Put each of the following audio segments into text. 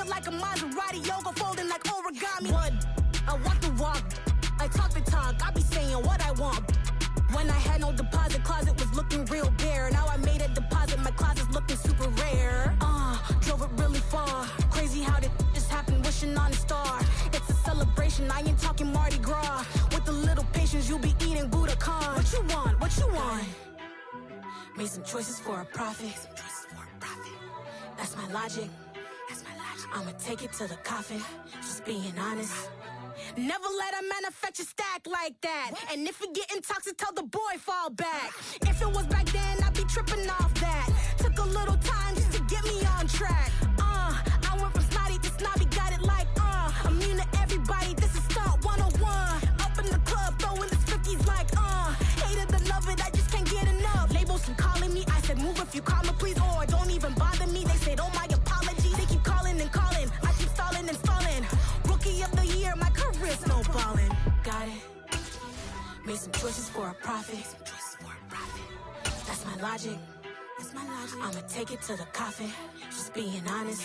it like a Maserati, yoga folding like origami. What? I walk the walk, I talk the talk, I be saying what I want. When I had no deposit, closet was looking real bare. Now I made a deposit, my closet's looking super rare. Drove it really far. Crazy how did this happen, wishing on a star. It's a celebration, I ain't talking Mardi Gras. With a little patience, you'll be eating Budokan. What you want? What you want? Made some choices for a profit. That's my logic. I'ma take it to the coffin. Just being honest. Never let a manufacture stack like that. And if it getting toxic, tell the boy fall back. If it was back then, I'd be tripping off that. Took a little time just to get me on track. I went from snotty to snobby, got it like immune to everybody, this is stunt 101. Up in the club, throwing the 50s like hate it or love it, I just can't get enough. Labels keep calling me, I said move if you call me please, or don't even bother me. They said oh my apology, they keep calling and calling. I keep stalling and stalling. Rookie of the year, my career's snowballing. Got it. Made some choices for a profit. That's my logic. I'ma take it to the coffin. Just being honest.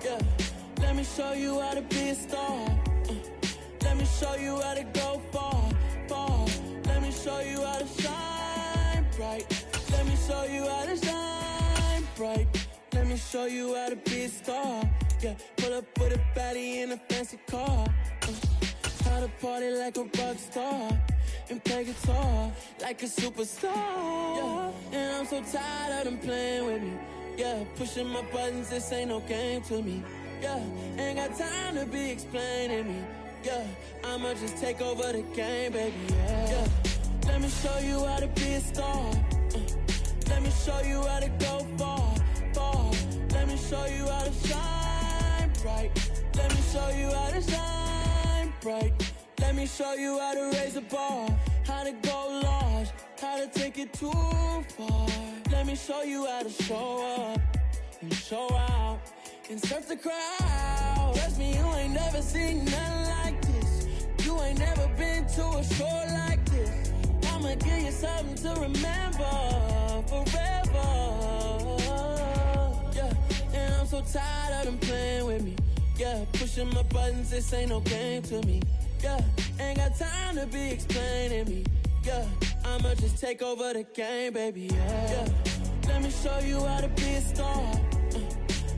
Yeah, let me show you how to be a star. Let me show you how to go far, far. Let me show you how to shine bright. Let me show you how to shine bright. Let me show you how to be a star. Yeah, pull up with a baddie in a fancy car. How to party like a rock star and play guitar like a superstar. Yeah, and I'm so tired of them playing with me. Yeah, pushing my buttons, this ain't no game to me. Yeah, ain't got time to be explaining me. Yeah, I'ma just take over the game, baby. Yeah, let me show you how to be a star. Let me show you how to go far, far. Let me show you how to shine bright. Let me show you how to shine bright. Let me show you how to raise the bar, how to go large, how to take it too far. Let me show you how to show up and show out and surf the crowd. Trust me, you ain't never seen nothing like this. You ain't never been to a show like this. I'ma give you something to remember forever. Yeah, and I'm so tired of them playing with me. Yeah, pushing my buttons, this ain't no game to me. Yeah, ain't got time to be explaining me. Yeah, I'ma just take over the game, baby. Yeah, let me show you how to be a star.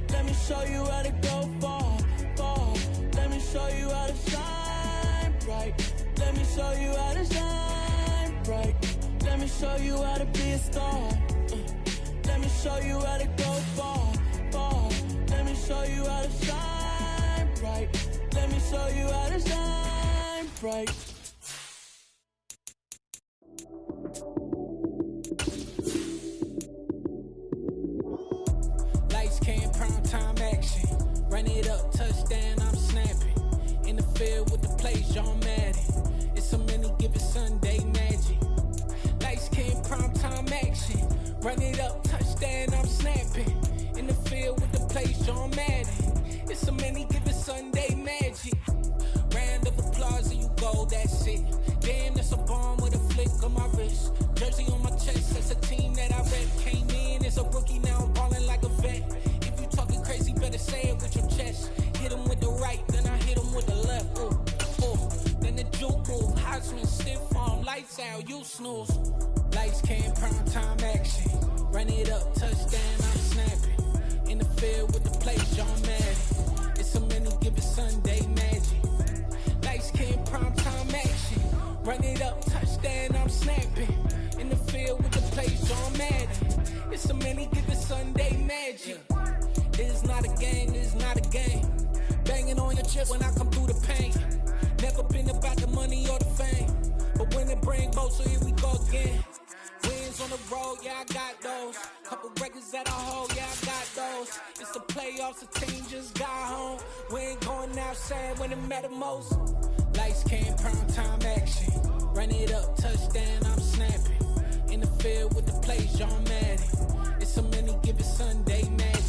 Let me show you how to go far, far. Let me show you how to shine bright. Let me show you how to shine bright. Let me show you how to be a star. Let me show you how to go far, far. Let me show you how to shine bright. Let me show you how to shine bright. Lights came, prime time action. Run it up, touchdown, I'm snapping. In the field with the plays, John Madden. It's a many given Sunday magic. Lights came, prime time action. Run it up, touchdown, I'm snapping. In the field with the plays, John Madden. It's a many given Sunday magic. Round of applause and you go, that's it. Damn, that's a bomb with a flick on my wrist. Jersey on my chest, that's a team that I rep. Came in as a rookie, now I'm ballin' like a vet. If you talking crazy, better say it with your chest. Hit him with the right, then I hit him with the left. Ooh, ooh. Then the juke move, high swing, stiff arm, lights out, you snooze. Lights came, prime time action. Run it up, touchdown, I'm snapping. In the field with the plays, John Madden. It's a many given Sunday magic. Lights came, prime time action. Run it up, touchdown, I'm snapping. In the field with the plays, John Madden. It's a many given Sunday magic. This is not a game, this is not a game. Banging on your chest when I come through the pain. Never been about the money or the fame. But when it bring both, so here we go again. Wins on the road, yeah, I got those. Couple records that I hold, yeah, I got those. It's the playoffs, the team just got home. We ain't going outside when it matter most. Lights came, prime time action. Run it up, touchdown, I'm snapping. In the field with the plays, John Madden. It's so many given Sunday magic.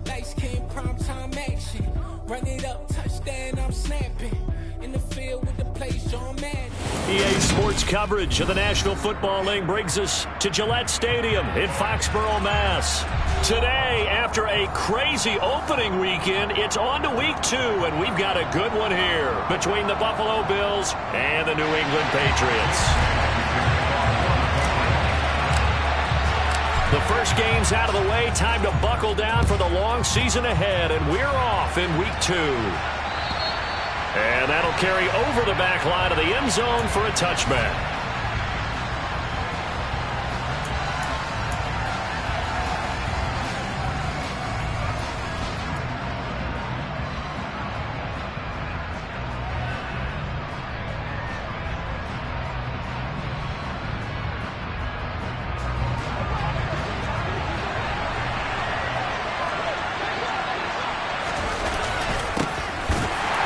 Lights came, prime time action. Run it up, touchdown, I'm snapping. In the field with the plays, John Madden. EA Sports coverage of the National Football League brings us to Gillette Stadium in Foxborough, Mass. Today, after a crazy opening weekend, it's on to week 2, and we've got a good one here between the Buffalo Bills and the New England Patriots. The first game's out of the way. Time to buckle down for the long season ahead, and we're off in week 2. And that'll carry over the back line of the end zone for a touchback.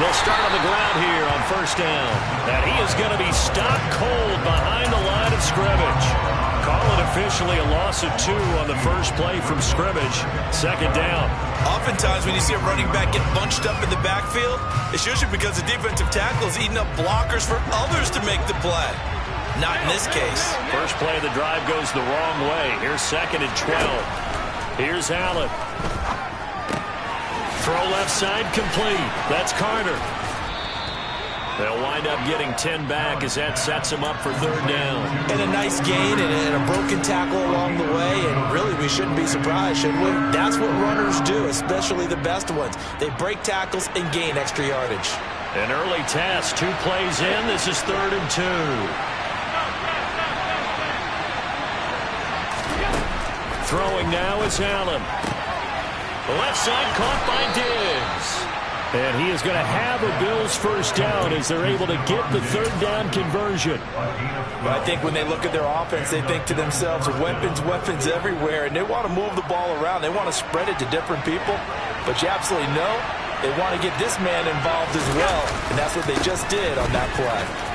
They'll start on the ground here on first down. And he is going to be stopped cold behind the line of scrimmage. Call it officially a loss of 2 on the first play from scrimmage. Second down. Oftentimes when you see a running back get bunched up in the backfield, it's usually because the defensive tackle is eating up blockers for others to make the play. Not in this case. First play of the drive goes the wrong way. Here's 2nd and 12. Here's Allen. Throw left side complete. That's Carter. They'll wind up getting 10 back as that sets them up for 3rd down. And a nice gain and a broken tackle along the way. And really, we shouldn't be surprised, should we? That's what runners do, especially the best ones. They break tackles and gain extra yardage. An early test. 2 plays in. This is 3rd and 2. Throwing now is Allen. Left side caught by Diggs. And he is going to have a Bills first down as they're able to get the 3rd down conversion. But I think when they look at their offense, they think to themselves, weapons everywhere, and they want to move the ball around. They want to spread it to different people. But you absolutely know they want to get this man involved as well, and that's what they just did on that play.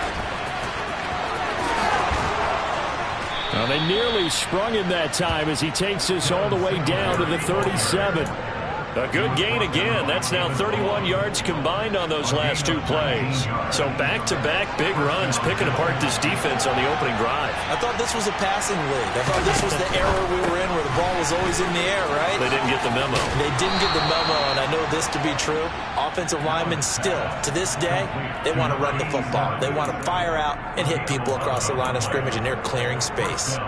Well, they nearly sprung him that time as he takes this all the way down to the 37. A good gain again. That's now 31 yards combined on those last 2 plays. So back-to-back big runs picking apart this defense on the opening drive. I thought this was a passing league. I thought this was the era we were in where the ball was always in the air, right? They didn't get the memo. They didn't get the memo, and I know this to be true. Offensive linemen still, to this day, they want to run the football. They want to fire out and hit people across the line of scrimmage, and they're clearing space.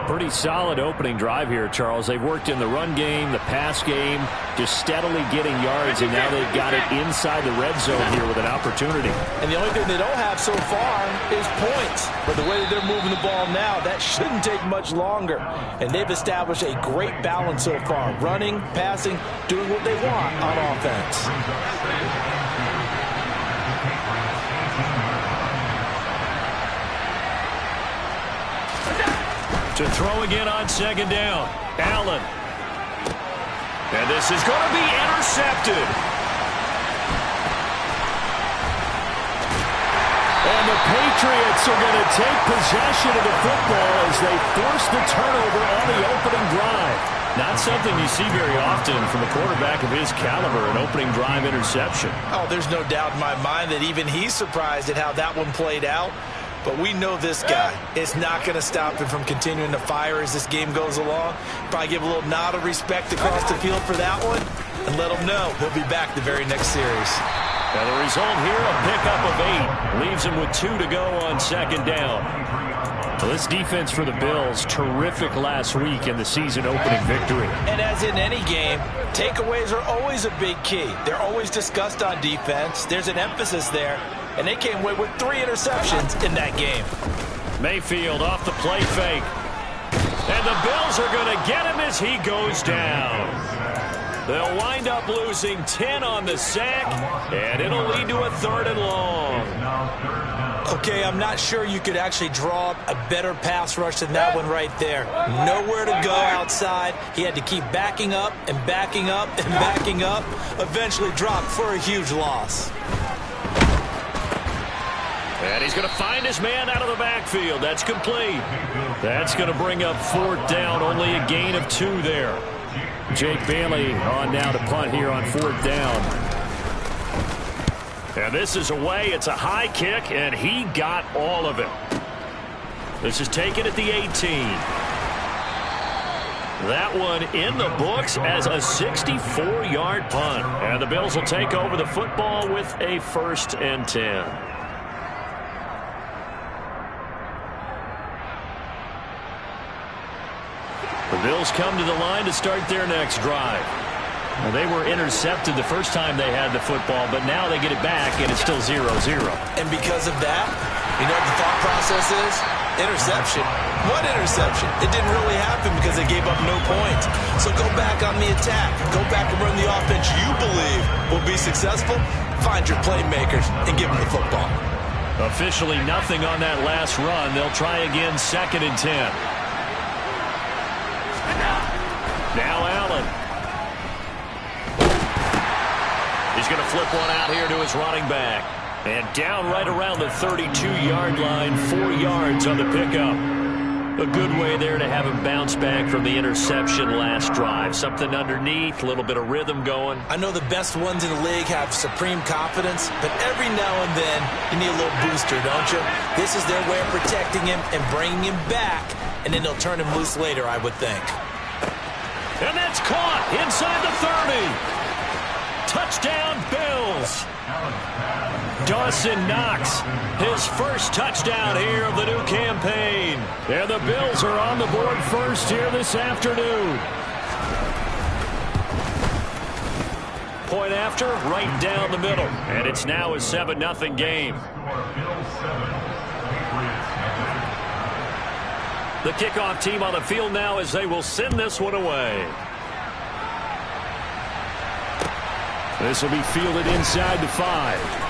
Pretty solid opening drive here, Charles. They've worked in the run game, the pass game, just steadily getting yards, and now they've got it inside the red zone here with an opportunity. And the only thing they don't have so far is points. But the way that they're moving the ball now, that shouldn't take much longer. And they've established a great balance so far. Running, passing, doing what they want on offense. To throw again on 2nd down. Allen. And this is going to be intercepted. And the Patriots are going to take possession of the football as they force the turnover on the opening drive. Not something you see very often from a quarterback of his caliber, an opening drive interception. Oh, there's no doubt in my mind that even he's surprised at how that one played out. But we know this guy. It's not going to stop him from continuing to fire as this game goes along. Probably give a little nod of respect across the field for that one and let him know he'll be back the very next series. Now the result here, a pickup of 8. Leaves him with 2 to go on 2nd down. Well, this defense for the Bills, terrific last week in the season-opening victory. And as in any game, takeaways are always a big key. They're always discussed on defense. There's an emphasis there. And they came away with 3 interceptions in that game. Mayfield off the play fake. And the Bills are going to get him as he goes down. They'll wind up losing 10 on the sack, and it'll lead to a 3rd and long. Okay, I'm not sure you could actually draw up a better pass rush than that one right there. Nowhere to go outside. He had to keep backing up and backing up and backing up. Eventually dropped for a huge loss. And he's going to find his man out of the backfield. That's complete. That's going to bring up 4th down. Only a gain of 2 there. Jake Bailey on now to punt here on 4th down. And this is away. It's a high kick, and he got all of it. This is taken at the 18. That one in the books as a 64-yard punt. And the Bills will take over the football with a 1st and 10. The Bills come to the line to start their next drive. Well, they were intercepted the first time they had the football, but now they get it back, and it's still 0-0. And because of that, you know what the thought process is? Interception. What interception? It didn't really happen because they gave up no points. So go back on the attack. Go back and run the offense you believe will be successful. Find your playmakers and give them the football. Officially nothing on that last run. They'll try again 2nd and 10. Now Allen. He's going to flip one out here to his running back. And down right around the 32-yard line, 4 yards on the pickup. A good way there to have him bounce back from the interception last drive. Something underneath, a little bit of rhythm going. I know the best ones in the league have supreme confidence, but every now and then you need a little booster, don't you? This is their way of protecting him and bringing him back, and then they'll turn him loose later, I would think. And that's caught inside the 30. Touchdown, Bills. Dawson Knox, his first touchdown here of the new campaign. And the Bills are on the board first here this afternoon. Point after, right down the middle. And it's now a 7-0 game. The kickoff team on the field now as they will send this one away. This will be fielded inside the 5.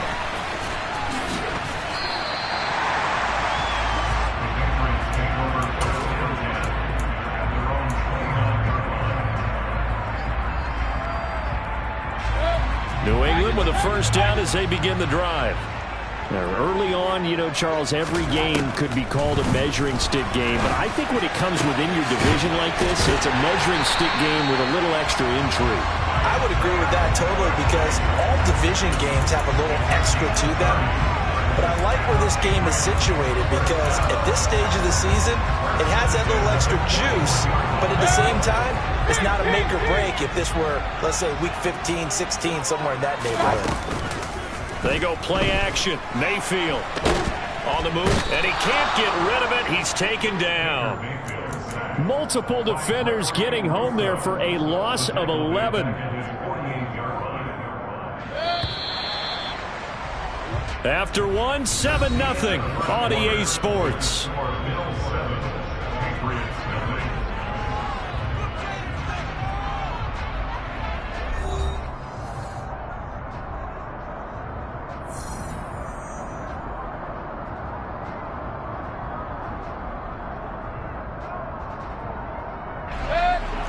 New England with a first down as they begin the drive. Now, early on, you know, Charles, every game could be called a measuring stick game, but I think when it comes within your division like this, it's a measuring stick game with a little extra intrigue. I would agree with that totally because all division games have a little extra to them. But I like where this game is situated because at this stage of the season, it has that little extra juice, but at the same time, it's not a make or break if this were, let's say, week 15, 16, somewhere in that neighborhood. They go play action. Mayfield on the move, and he can't get rid of it. He's taken down. Multiple defenders getting home there for a loss of 11. After one, 7-0 on EA Sports.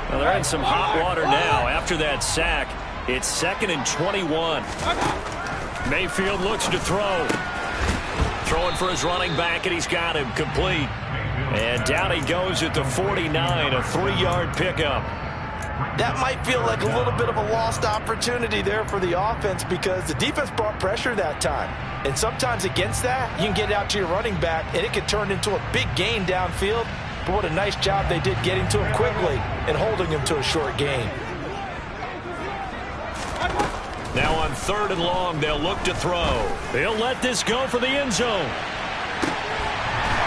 Well, they're in some hot water now. After that sack, it's 2nd and 21. Mayfield looks to throw. Throwing for his running back, and he's got him complete. And down he goes at the 49, a 3-yard pickup. That might feel like a little bit of a lost opportunity there for the offense because the defense brought pressure that time. And sometimes against that, you can get out to your running back, and it could turn into a big gain downfield. But what a nice job they did getting to him quickly and holding him to a short gain. Now on 3rd and long, they'll look to throw. They'll let this go for the end zone.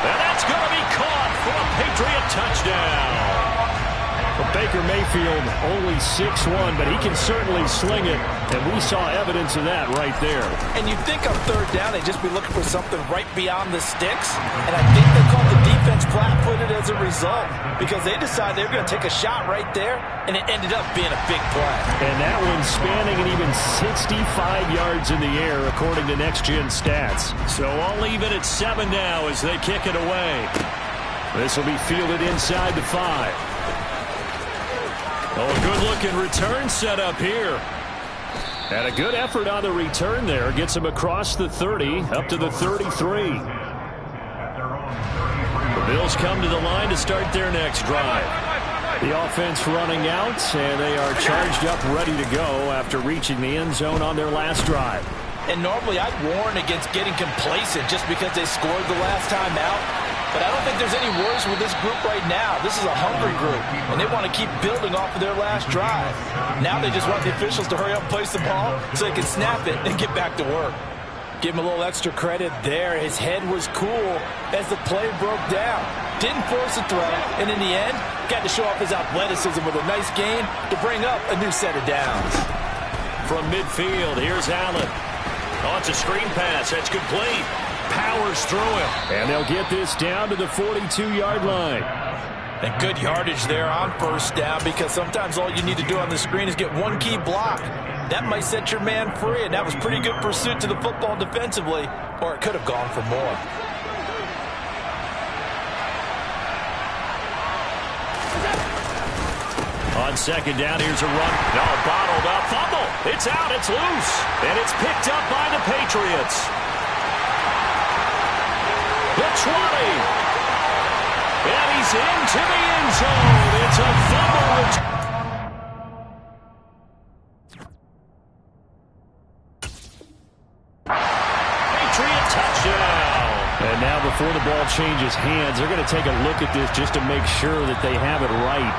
And that's going to be caught for a Patriot touchdown. Well, Baker Mayfield only 6'1", but he can certainly sling it, and we saw evidence of that right there. And you'd think on 3rd down they'd just be looking for something right beyond the sticks, and I think they called the defense defense flat-footed as a result because they decided they were going to take a shot right there, and it ended up being a big play. And that one spanning an even 65 yards in the air, according to Next Gen Stats. So all even at 7 now as they kick it away. This will be fielded inside the 5. Oh, a good-looking return set up here. And a good effort on the return there. Gets him across the 30, up to the 33. The Bills come to the line to start their next drive. The offense running out, and they are charged up, ready to go after reaching the end zone on their last drive. And normally I'd warn against getting complacent just because they scored the last time out. But I don't think there's any worries with this group right now. This is a hungry group, and they want to keep building off of their last drive. Now they just want the officials to hurry up and place the ball so they can snap it and get back to work. Give him a little extra credit there. His head was cool as the play broke down. Didn't force a throw, and in the end, got to show off his athleticism with a nice gain to bring up a new set of downs. From midfield, here's Allen. Oh, it's a screen pass. That's complete. Powers through him. And they'll get this down to the 42-yard line. And good yardage there on first down because sometimes all you need to do on the screen is get one key block. That might set your man free, and that was pretty good pursuit to the football defensively, or it could have gone for more. On second down, here's a run. No, bottled up. Fumble. It's out. It's loose. And it's picked up by the Patriots. The 20. And he's into the end zone. It's a fumble return. Patriot touchdown. And now before the ball changes hands, they're going to take a look at this just to make sure that they have it right.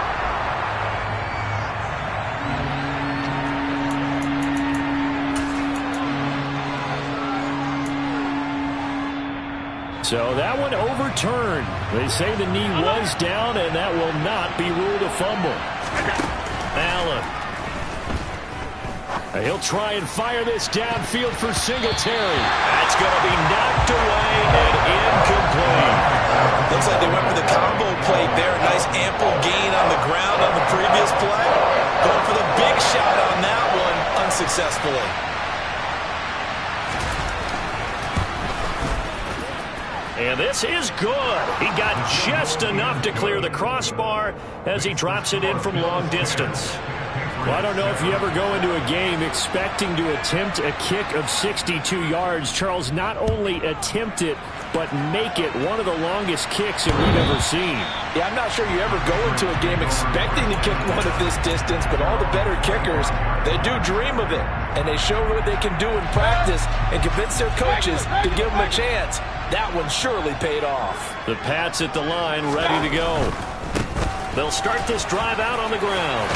So that one overturned. They say the knee was down, and that will not be ruled a fumble. Allen. He'll try and fire this downfield for Singletary. That's going to be knocked away and incomplete. Looks like they went for the combo play there. Nice ample gain on the ground on the previous play. Going for the big shot on that one unsuccessfully. And this is good. He got just enough to clear the crossbar as he drops it in from long distance. Well, I don't know if you ever go into a game expecting to attempt a kick of 62 yards. Charles, not only attempt it, but make it one of the longest kicks that we've ever seen. Yeah, I'm not sure you ever go into a game expecting to kick one of this distance, but all the better kickers, they do dream of it. And they show what they can do in practice and convince their coaches to give them a chance. That one surely paid off. The Pats at the line, ready to go. They'll start this drive out on the ground.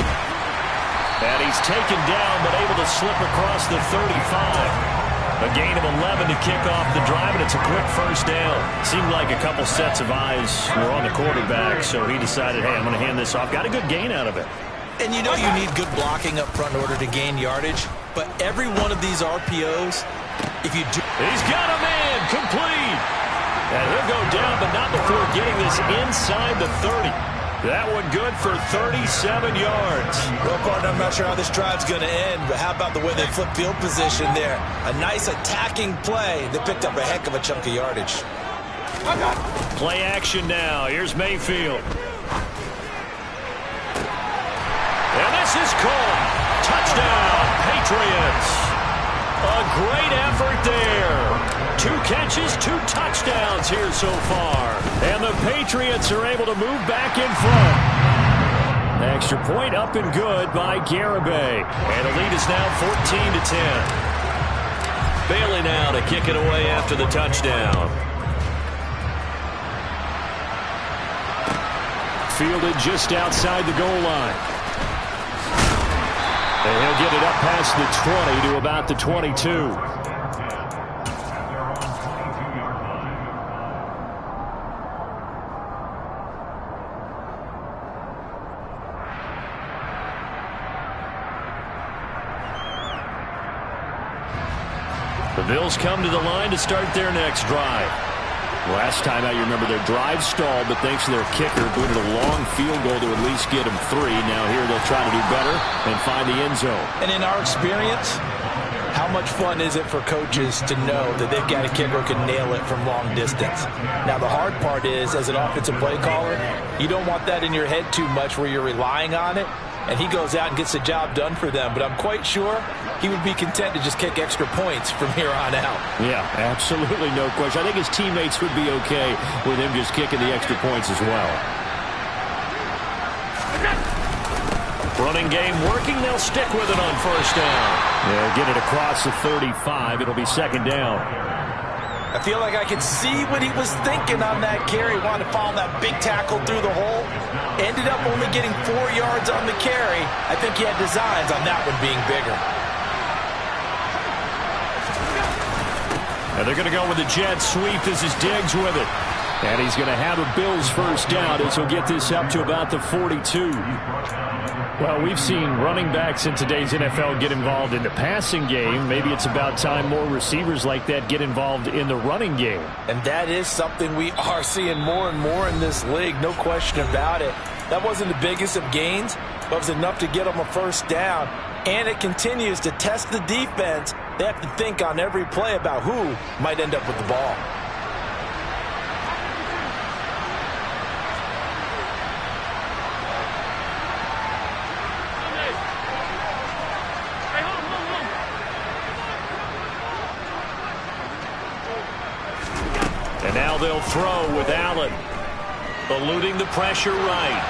And he's taken down, but able to slip across the 35. A gain of 11 to kick off the drive, and it's a quick first down. Seemed like a couple sets of eyes were on the quarterback, so he decided, hey, I'm going to hand this off. Got a good gain out of it. And you know you need good blocking up front in order to gain yardage, but every one of these RPOs, if you do... He's got a man, complete. And he'll go down, but not before getting this inside the 30. That one good for 37 yards. Well, partner, I'm not sure how this drive's going to end, but how about the way they flip field position there? A nice attacking play that picked up a heck of a chunk of yardage. Play action now. Here's Mayfield. And this is caught. Touchdown, Patriots. A great effort there. 2 catches, 2 touchdowns here so far. And the Patriots are able to move back in front. Extra point up and good by Garibay. And the lead is now 14-10. Bailey now to kick it away after the touchdown. Fielded just outside the goal line. And he'll get it up past the 20 to about the 22. The Bills come to the line to start their next drive. Last time out, you remember their drive stalled, but thanks to their kicker, booted a long field goal to at least get them 3. Now here they'll try to do better and find the end zone. And in our experience, how much fun is it for coaches to know that they've got a kicker who can nail it from long distance? Now, the hard part is, as an offensive play caller, you don't want that in your head too much where you're relying on it, and he goes out and gets the job done for them. But I'm quite sure he would be content to just kick extra points from here on out. Yeah, absolutely no question. I think his teammates would be okay with him just kicking the extra points as well. Running game working. They'll stick with it on first down. They'll get it across the 35. It'll be second down. I feel like I could see what he was thinking on that carry. Wanted to follow that big tackle through the hole. Ended up only getting 4 yards on the carry. I think he had designs on that one being bigger. And they're going to go with the jet sweep. This is Diggs with it. And he's going to have a Bills first down as he'll get this up to about the 42. Well, we've seen running backs in today's NFL get involved in the passing game. Maybe it's about time more receivers like that get involved in the running game. And that is something we are seeing more and more in this league, no question about it. That wasn't the biggest of gains, but it was enough to get them a first down. And it continues to test the defense. They have to think on every play about who might end up with the ball. And now they'll throw with Allen, eluding the pressure right.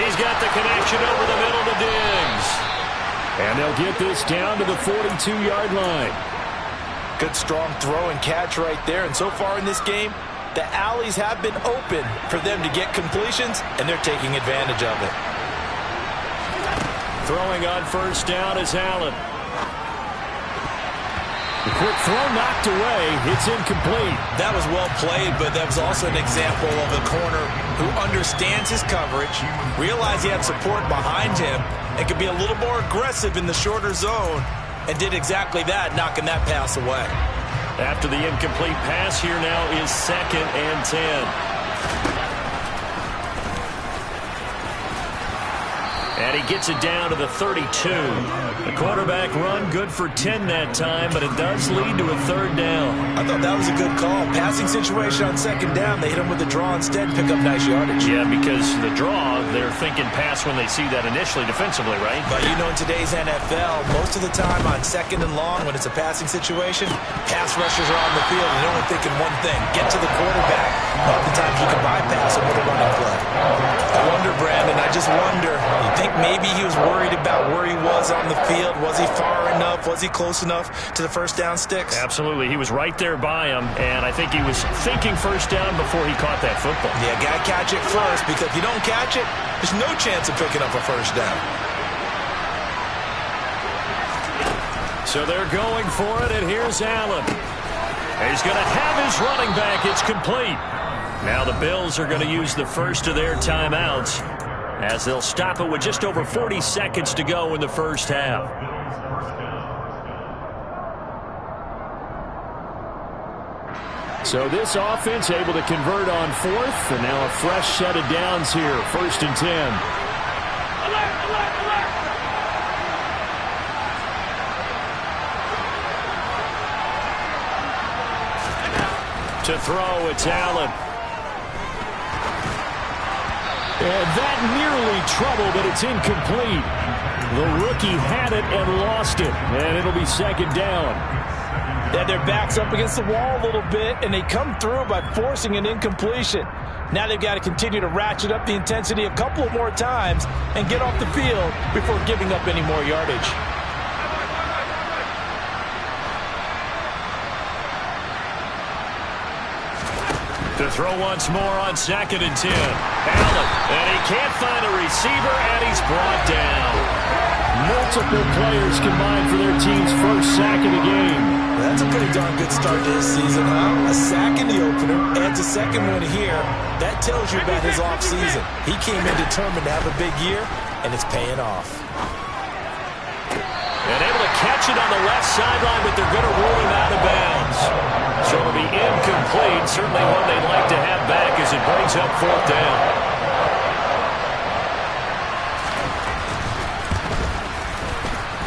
He's got the connection over the middle to Diggs. And they'll get this down to the 42-yard line. Good strong throw and catch right there. And so far in this game, the alleys have been open for them to get completions, and they're taking advantage of it. Throwing on first down is Allen. The quick throw knocked away. It's incomplete. That was well played, but that was also an example of a corner who understands his coverage, realized he had support behind him, and could be a little more aggressive in the shorter zone, and did exactly that, knocking that pass away. After the incomplete pass, here now is 2nd and 10. And he gets it down to the 32. The quarterback run good for 10 that time, but it does lead to a 3rd down. I thought that was a good call. Passing situation on 2nd down. They hit him with the draw instead, pick up nice yardage. Yeah, because the draw, they're thinking pass when they see that initially defensively, right? But you know, in today's NFL, most of the time on 2nd and long, when it's a passing situation, pass rushers are on the field and they're only thinking one thing: get to the quarterback. Oftentimes you can bypass him with a running play. I wonder, Brandon, I just wonder, you think maybe he was worried about where he was on the field? Was he far enough? Was he close enough to the first down sticks? Absolutely. He was right there by him, and I think he was thinking first down before he caught that football. Yeah, got to catch it first, because if you don't catch it, there's no chance of picking up a first down. So they're going for it, and here's Allen. He's going to have his running back. It's complete. Now the Bills are going to use the first of their timeouts, as they'll stop it with just over 40 seconds to go in the first half. So this offense able to convert on 4th, and now a fresh set of downs here, 1st and 10. Alert, alert, alert. To throw, it's Allen. And that nearly trouble, but it's incomplete. The rookie had it and lost it, and it'll be 2nd down. Yeah, their back's up against the wall a little bit, and they come through by forcing an incompletion. Now they've got to continue to ratchet up the intensity a couple of more times and get off the field before giving up any more yardage. To throw once more on 2nd and 10. Allen, and he can't find a receiver, and he's brought down. Multiple players combined for their team's first sack of the game. That's a pretty darn good start to this season, huh? A sack in the opener, adds a 2nd one here. That tells you about his offseason. He came in determined to have a big year, and it's paying off. And able to catch it on the left sideline, but they're going to rule him out of bounds. So it'll be incomplete. Certainly one they'd like to have back as it brings up 4th down.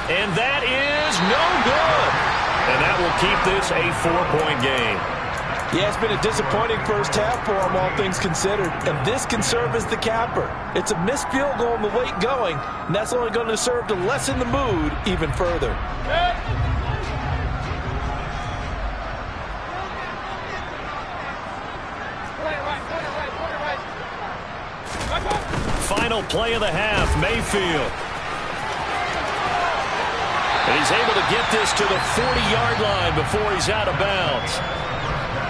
And that is no good. And that will keep this a 4-point game. Yeah, it's been a disappointing first half for him, all things considered. And this can serve as the capper. It's a missed field goal in the late going, and that's only going to serve to lessen the mood even further. Final play of the half, Mayfield. And he's able to get this to the 40-yard line before he's out of bounds.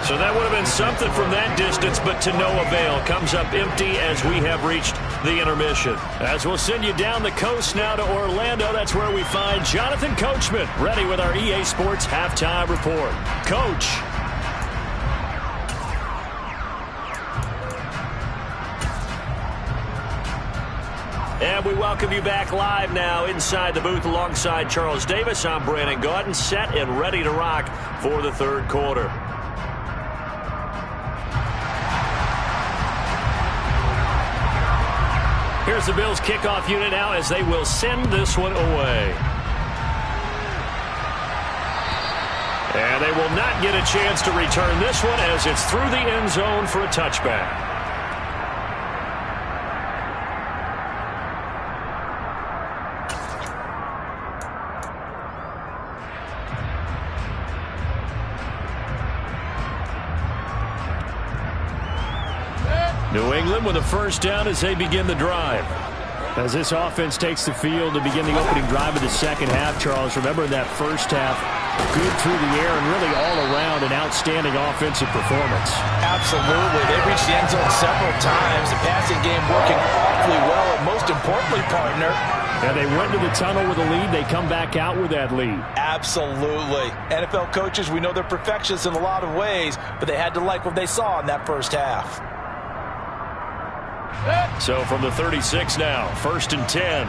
So that would have been something from that distance, but to no avail. Comes up empty as we have reached the intermission. As we'll send you down the coast now to Orlando, that's where we find Jonathan Coachman, ready with our EA Sports Halftime Report. Coach. And we welcome you back live now inside the booth alongside Charles Davis. I'm Brandon Gaudin, set and ready to rock for the third quarter. Here's the Bills kickoff unit now as they will send this one away. And they will not get a chance to return this one as it's through the end zone for a touchback. New England with a first down as they begin the drive. As this offense takes the field to begin the opening drive of the second half, Charles, remember in that first half, good through the air and really all around an outstanding offensive performance. Absolutely. They reached the end zone several times. The passing game working awfully well, and most importantly, partner. And they went to the tunnel with a lead. They come back out with that lead. Absolutely. NFL coaches, we know they're perfectionists in a lot of ways, but they had to like what they saw in that first half. So from the 36 now, 1st and 10.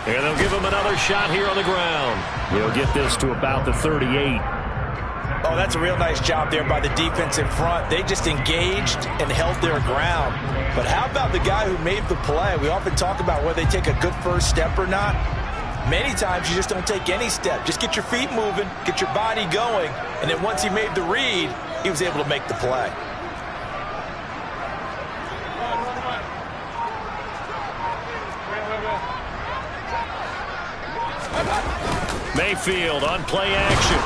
And they'll give him another shot here on the ground. He'll get this to about the 38. Oh, that's a real nice job there by the defense in front. They just engaged and held their ground. But how about the guy who made the play? We often talk about whether they take a good first step or not. Many times you just don't take any step. Just get your feet moving, get your body going, and then once he made the read, he was able to make the play. Mayfield on play action.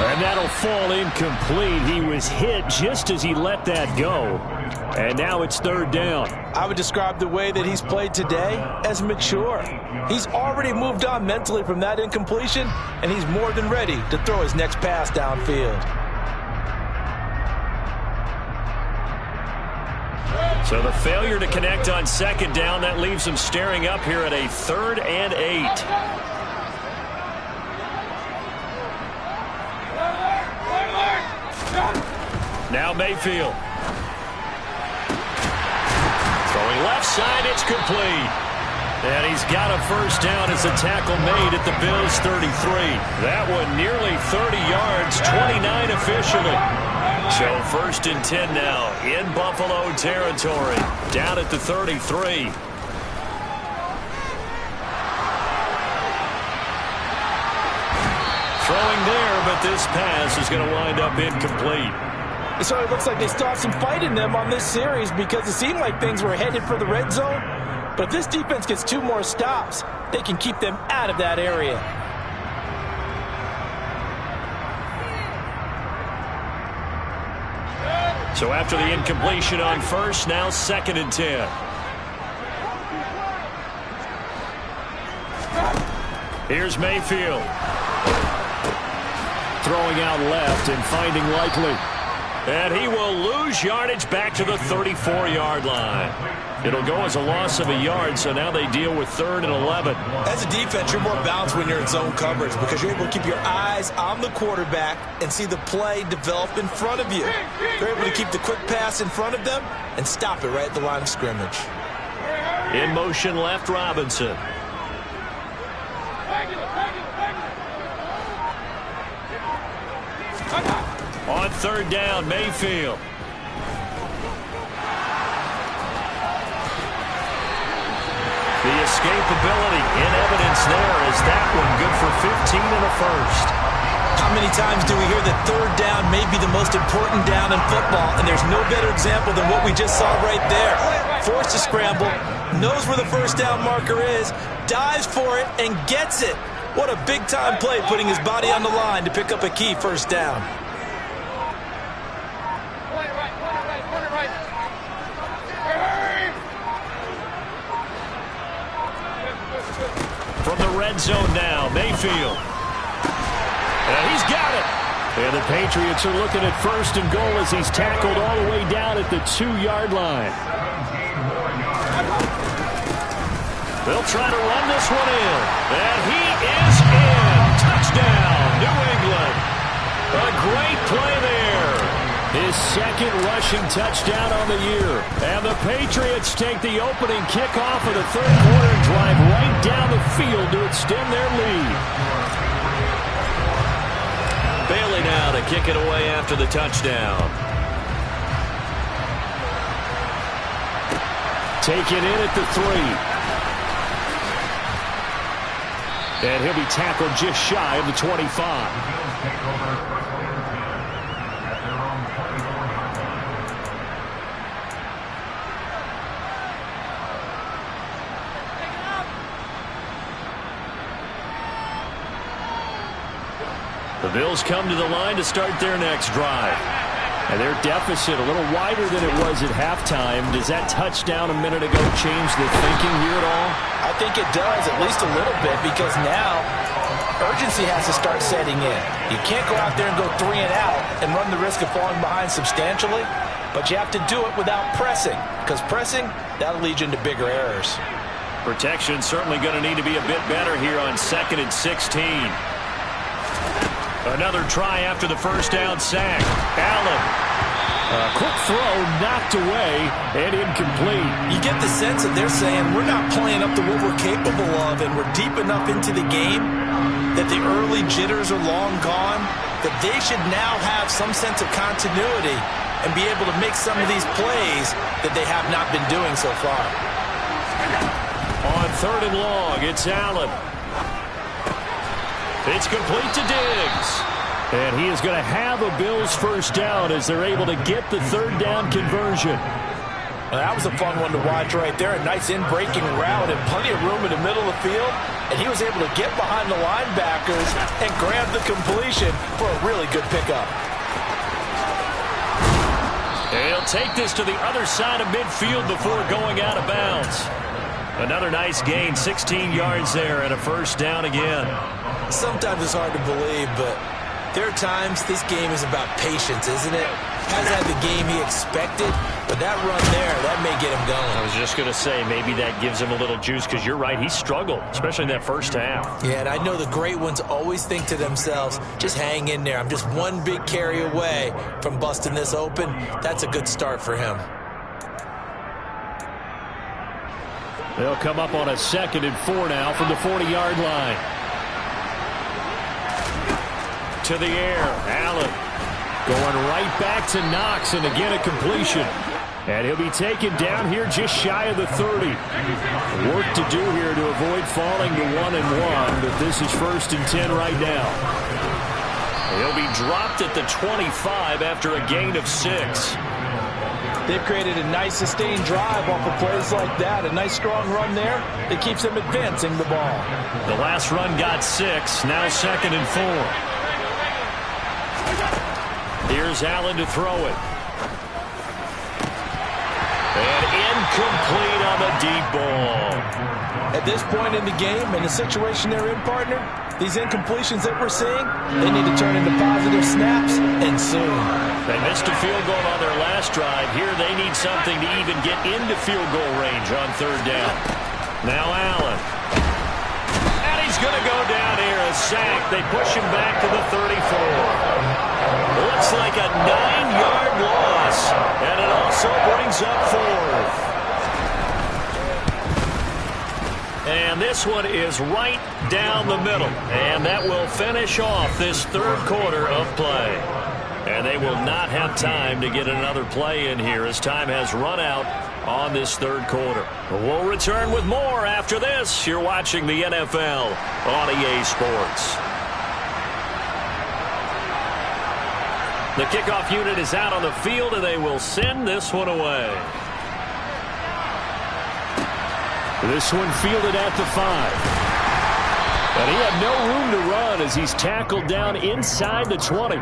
And that'll fall incomplete. He was hit just as he let that go. And now it's 3rd down. I would describe the way that he's played today as mature. He's already moved on mentally from that incompletion, and he's more than ready to throw his next pass downfield. So the failure to connect on 2nd down, that leaves him staring up here at a 3rd and 8. Now Mayfield. Throwing left side, it's complete. And he's got a first down as a tackle made at the Bills' 33. That one nearly 30 yards, 29 officially. So 1st and 10 now in Buffalo territory, down at the 33. Throwing there, but this pass is going to wind up incomplete. So it looks like they still have some fight in them on this series because it seemed like things were headed for the red zone. But if this defense gets 2 more stops, they can keep them out of that area. So after the incompletion on 1st, now 2nd and 10. Here's Mayfield. Throwing out left and finding Likely. And he will lose yardage back to the 34-yard line. It'll go as a loss of a yard, so now they deal with 3rd and 11. As a defense, you're more balanced when you're in zone coverage because you're able to keep your eyes on the quarterback and see the play develop in front of you. You're able to keep the quick pass in front of them and stop it right at the line of scrimmage. In motion left, Robinson. On 3rd down, Mayfield. The escapability in evidence there is that one good for 15 and a first. How many times do we hear that 3rd down may be the most important down in football, and there's no better example than what we just saw right there. Forced to scramble, knows where the 1st down marker is, dives for it, and gets it. What a big-time play putting his body on the line to pick up a key 1st down. From the red zone now, Mayfield. And he's got it. And the Patriots are looking at 1st and goal as he's tackled all the way down at the 2-yard line. They'll try to run this one in. And he is in. Touchdown, New England. A great play there. His 2nd rushing touchdown on the year. And the Patriots take the opening kickoff of the 3rd quarter and drive right down the field to extend their lead. Bailey now to kick it away after the touchdown. Taken in at the 3. And he'll be tackled just shy of the 25. The Bills come to the line to start their next drive. And their deficit a little wider than it was at halftime. Does that touchdown a minute ago change the thinking here at all? I think it does, at least a little bit, because now urgency has to start setting in. You can't go out there and go 3 and out and run the risk of falling behind substantially, but you have to do it without pressing, because pressing, that'll lead you into bigger errors. Protection certainly going to need to be a bit better here on 2nd and 16. Another try after the 1st down sack. Allen. A quick throw knocked away and incomplete. You get the sense that they're saying we're not playing up to what we're capable of, and we're deep enough into the game that the early jitters are long gone, that they should now have some sense of continuity and be able to make some of these plays that they have not been doing so far. On 3rd and long, it's Allen. It's complete to Diggs. And he is going to have a Bills 1st down as they're able to get the 3rd down conversion. Well, that was a fun one to watch right there. A nice in-breaking route and plenty of room in the middle of the field. And he was able to get behind the linebackers and grab the completion for a really good pickup. And he'll take this to the other side of midfield before going out of bounds. Another nice gain, 16 yards there, and a 1st down again. Sometimes it's hard to believe, but there are times this game is about patience, isn't it? Hasn't had the game he expected, but that run there, that may get him going. I was just going to say, maybe that gives him a little juice, because you're right, he struggled, especially in that 1st half. Yeah, and I know the great ones always think to themselves, just hang in there. I'm just one big carry away from busting this open. That's a good start for him. They'll come up on a 2nd and 4 now from the 40-yard line. To the air, Allen going right back to Knox, and again a completion. And he'll be taken down here just shy of the 30. Work to do here to avoid falling to 1-1, but this is 1st and 10 right now. He'll be dropped at the 25 after a gain of 6. They've created a nice sustained drive off of plays like that. A nice strong run there that keeps them advancing the ball. The last run got 6, now 2nd and 4. Here's Allen to throw it. And incomplete on the deep ball. At this point in the game and the situation they're in, partner, these incompletions that we're seeing, they need to turn into positive snaps, and soon. They missed a field goal on their last drive. Here they need something to even get into field goal range on third down. Now Allen. And he's going to go down here, a sack. They push him back to the 34. Looks like a 9-yard loss, and it also brings up fourth. And this one is right down the middle. And that will finish off this third quarter of play. And they will not have time to get another play in here as time has run out on this third quarter. We'll return with more after this. You're watching the NFL on EA Sports. The kickoff unit is out on the field, and they will send this one away. This one fielded at the 5. And he had no room to run as he's tackled down inside the 20.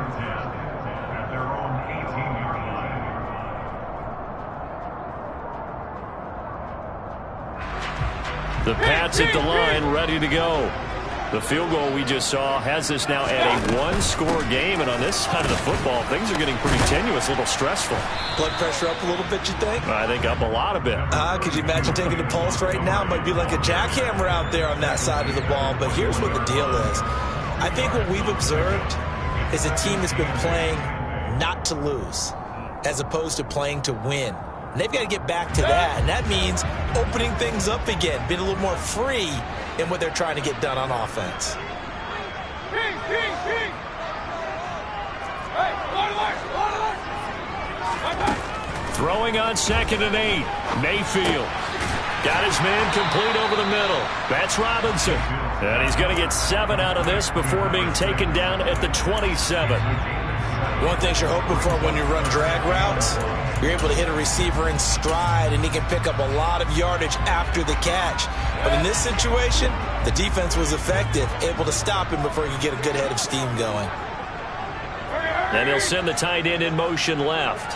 The Pats at the line, ready to go. The field goal we just saw has this now at a one-score game, and on this side of the football, things are getting pretty tenuous, a little stressful. Blood pressure up a little bit, you think? I think up a lot a bit. Could you imagine taking the pulse right now? It might be like a jackhammer out there on that side of the ball, but here's what the deal is. I think what we've observed is a team that's been playing not to lose as opposed to playing to win. And they've got to get back to that, and that means opening things up again, being a little more free in what they're trying to get done on offense. Throwing on 2nd and 8. Mayfield. Got his man complete over the middle. That's Robinson. And he's going to get 7 out of this before being taken down at the 27. One thing you're hoping for when you run drag routes, you're able to hit a receiver in stride, and he can pick up a lot of yardage after the catch. But in this situation, the defense was effective, able to stop him before he could get a good head of steam going. And he'll send the tight end in motion left.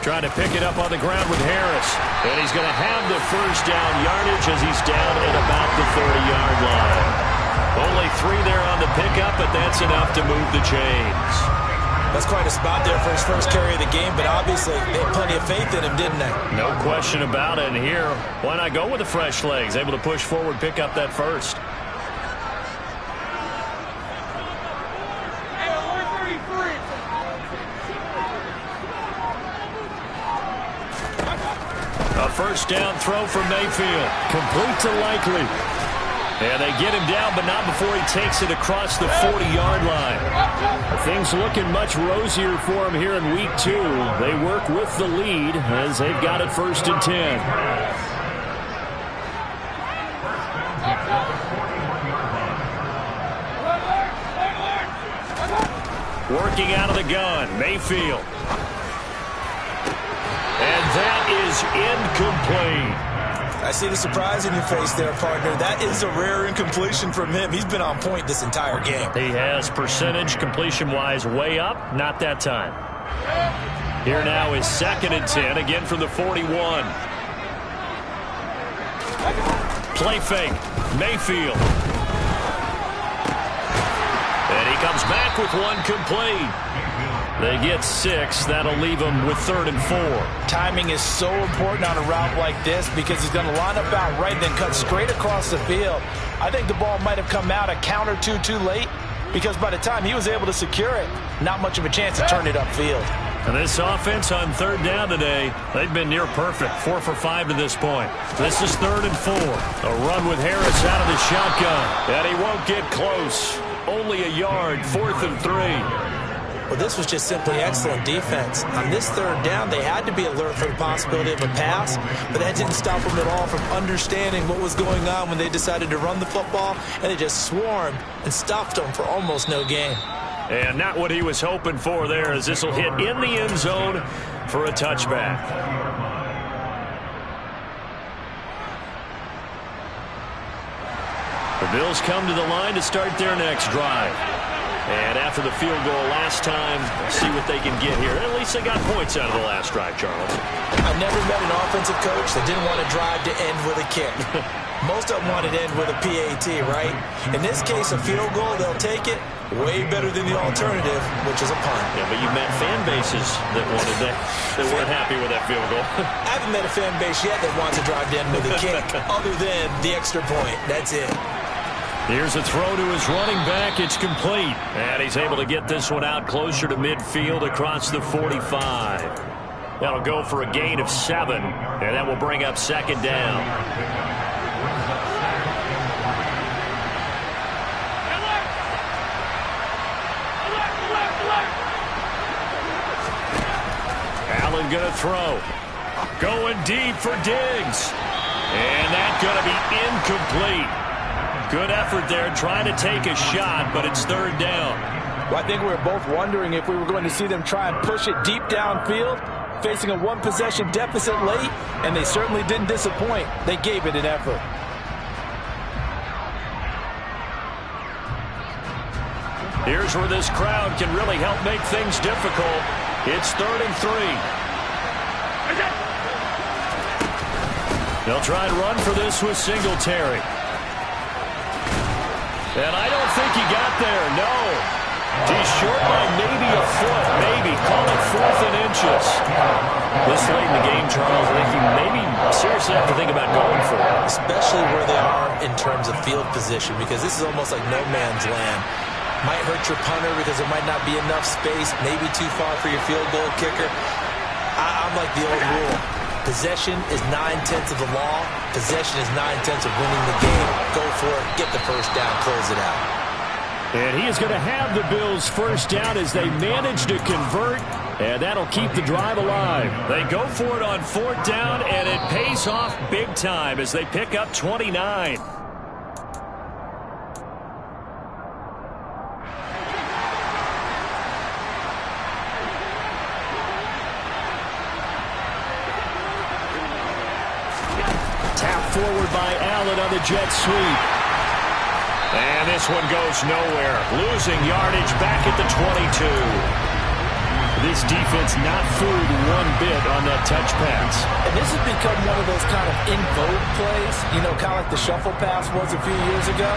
Trying to pick it up on the ground with Harris. And he's going to have the first down yardage as he's down at about the 30-yard line. Only 3 there on the pickup, but that's enough to move the chains. That's quite a spot there for his first carry of the game, but obviously they had plenty of faith in him, didn't they? No question about it. And here, why not go with the fresh legs? Able to push forward, pick up that first. A first down throw for Mayfield. Complete to Likely. And they get him down, but not before he takes it across the 40-yard line. Things looking much rosier for him here in week 2. They work with the lead as they've got it 1st and 10. Working out of the gun, Mayfield. And that is incomplete. I see the surprise in your face there, partner. That is a rare incompletion from him. He's been on point this entire game. He has percentage completion-wise way up. Not that time. Here now is 2nd and 10, again from the 41. Play fake. Mayfield. And he comes back with one complete. They get 6. That'll leave them with 3rd and 4. Timing is so important on a route like this because he's going to line up out right and then cut straight across the field. I think the ball might have come out a count or two too late because by the time he was able to secure it, not much of a chance to turn it upfield. And this offense on 3rd down today, they've been near perfect. 4 for 5 to this point. This is 3rd and 4. A run with Harris out of the shotgun. And he won't get close. Only a yard. 4th and 3. Well, this was just simply excellent defense. On this 3rd down, they had to be alert for the possibility of a pass, but that didn't stop them at all from understanding what was going on when they decided to run the football, and they just swarmed and stopped them for almost no gain. And not what he was hoping for there, as this will hit in the end zone for a touchback. The Bills come to the line to start their next drive. And after the field goal last time, see what they can get here. At least they got points out of the last drive, Charles. I've never met an offensive coach that didn't want to drive to end with a kick. Most of them want it to end with a PAT, right? In this case, a field goal, they'll take it. Way better than the alternative, which is a punt. Yeah, but you met fan bases that wanted that, that weren't happy with that field goal. I haven't met a fan base yet that wants to drive to end with a kick, other than the extra point. That's it. Here's a throw to his running back. It's complete. And he's able to get this one out closer to midfield across the 45. That'll go for a gain of 7. And that will bring up second down. Allen going to throw. Going deep for Diggs. And that's going to be incomplete. Good effort there, trying to take a shot, but it's third down. Well, I think we were both wondering if we were going to see them try and push it deep downfield, facing a one-possession deficit late, and they certainly didn't disappoint. They gave it an effort. Here's where this crowd can really help make things difficult. It's 3rd and 3. They'll try and run for this with Singletary. And I don't think he got there, no. He's short by maybe a foot, maybe. Call it 4th and inches. This late in the game, Charles, I think you maybe seriously have to think about going for it. Especially where they are in terms of field position, because this is almost like no man's land. Might hurt your punter because there might not be enough space, maybe too far for your field goal kicker. I'm like the old rule. Possession is 9/10 of the law. Possession is 9/10 of winning the game. Go for it. Get the first down. Close it out. And he is going to have the Bills first down as they manage to convert. And that'll keep the drive alive. They go for it on 4th down, and it pays off big time as they pick up 29. Forward by Allen on the jet sweep. And this one goes nowhere. Losing yardage back at the 22. This defense not fooled one bit on that touch pass. And this has become one of those kind of in vogue plays, you know, kind of like the shuffle pass was a few years ago.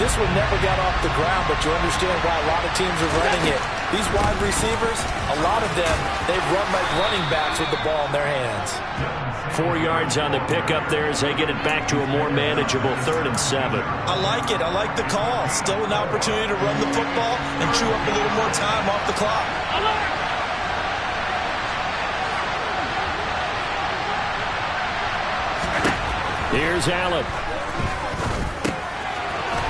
This one never got off the ground, but you understand why a lot of teams are running it. These wide receivers, a lot of them, they've run like running backs with the ball in their hands. 4 yards on the pickup there as they get it back to a more manageable 3rd and 7. I like it. I like the call. Still an opportunity to run the football and chew up a little more time off the clock. Here's Allen.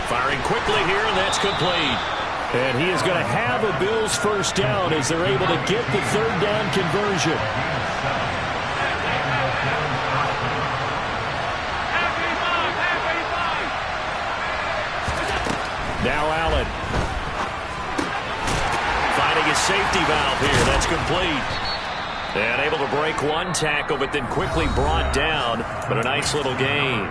Firing quickly here, and that's complete. And he is going to have a Bills first down as they're able to get the 3rd down conversion. Now Allen. Finding his safety valve here. That's complete. And able to break one tackle, but then quickly brought down. But a nice little gain.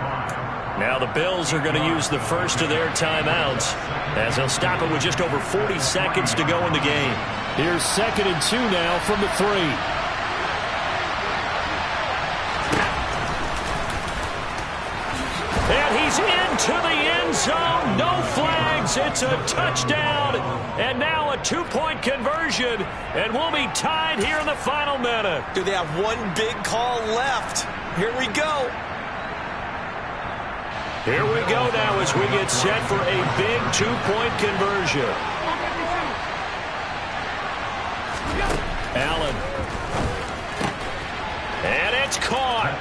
Now the Bills are going to use the first of their timeouts as they'll stop it with just over 40 seconds to go in the game. Here's 2nd and 2 now from the 3. And he's into the end zone. No flags. It's a touchdown. And now a 2-point conversion. And we'll be tied here in the final minute. Do they have one big call left? Here we go. Here we go now as we get set for a big 2-point conversion. Allen. And it's caught.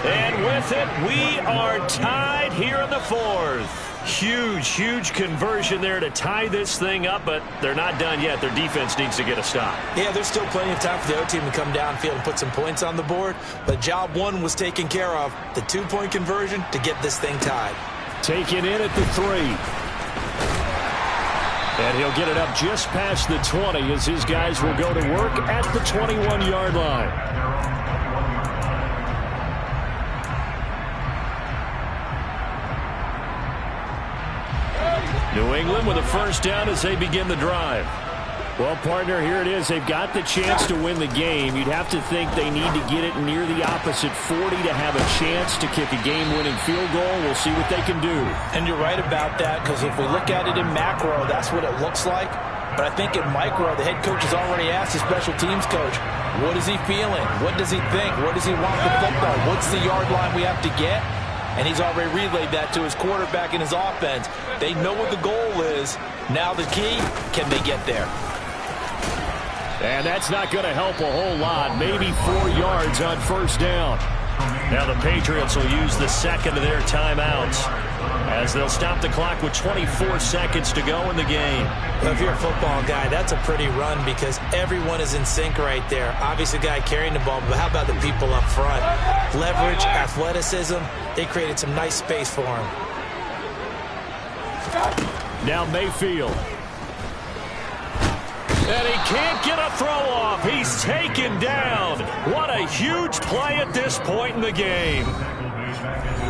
And with it, we are tied here in the 4th. Huge, huge conversion there to tie this thing up, but they're not done yet. Their defense needs to get a stop. Yeah, there's still plenty of time for the other team to come downfield and put some points on the board, but job 1 was taken care of. The 2-point conversion to get this thing tied. Taken in at the 3. And he'll get it up just past the 20 as his guys will go to work at the 21-yard line. New England with a first down as they begin the drive. Well, partner, here it is. They've got the chance to win the game. You'd have to think they need to get it near the opposite 40 to have a chance to kick a game-winning field goal. We'll see what they can do. And you're right about that, because if we look at it in macro, that's what it looks like. But I think in micro, the head coach has already asked the special teams coach, what is he feeling? What does he think? What does he want the football? What's the yard line we have to get? And he's already relayed that to his quarterback and his offense. They know what the goal is. Now the key, can they get there? And that's not going to help a whole lot. Maybe 4 yards on first down. Now the Patriots will use the second of their timeouts as they'll stop the clock with 24 seconds to go in the game. Well, if you're a football guy, that's a pretty run because everyone is in sync right there. Obviously, the guy carrying the ball, but how about the people up front? Leverage, athleticism, they created some nice space for him. Now Mayfield. And he can't get a throw off. He's taken down. What a huge play at this point in the game.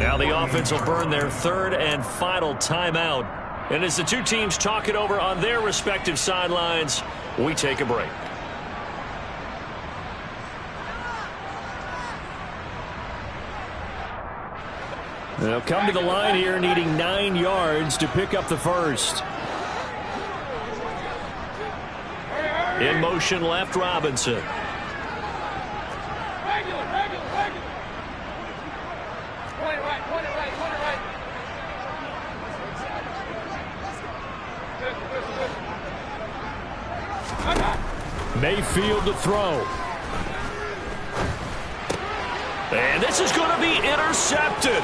Now the offense will burn their third and final timeout. And as the two teams talk it over on their respective sidelines, we take a break. They'll come to the line here needing 9 yards to pick up the first. In motion left, Robinson. Mayfield to throw. And this is going to be intercepted.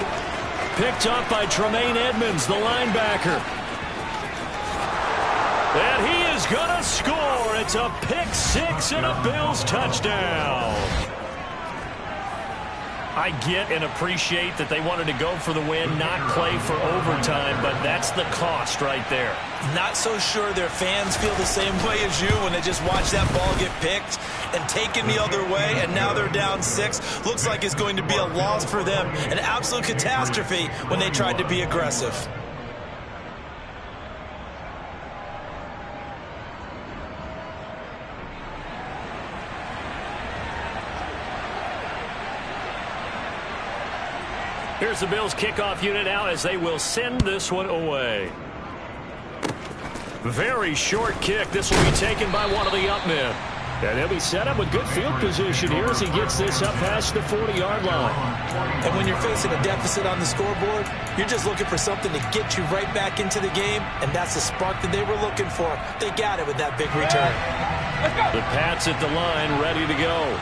Picked up by Tremaine Edmonds, the linebacker. And he is going to score. It's a pick six and a Bills touchdown. I get and appreciate that they wanted to go for the win, not play for overtime, but that's the cost right there. Not so sure their fans feel the same way as you when they just watch that ball get picked and taken the other way, and now they're down 6. Looks like it's going to be a loss for them, an absolute catastrophe when they tried to be aggressive. Here's the Bills kickoff unit out as they will send this one away. Very short kick. This will be taken by one of the up men. And he'll be set up with good field position here as he gets this up past the 40-yard line. And when you're facing a deficit on the scoreboard, you're just looking for something to get you right back into the game, and that's the spark that they were looking for. They got it with that big return. The Pats at the line ready to go.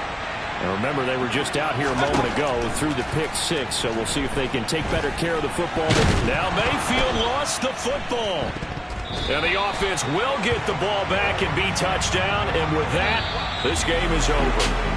And remember, they were just out here a moment ago through the pick 6, so we'll see if they can take better care of the football. Now Mayfield lost the football. And the offense will get the ball back and be touchdown. And with that, this game is over.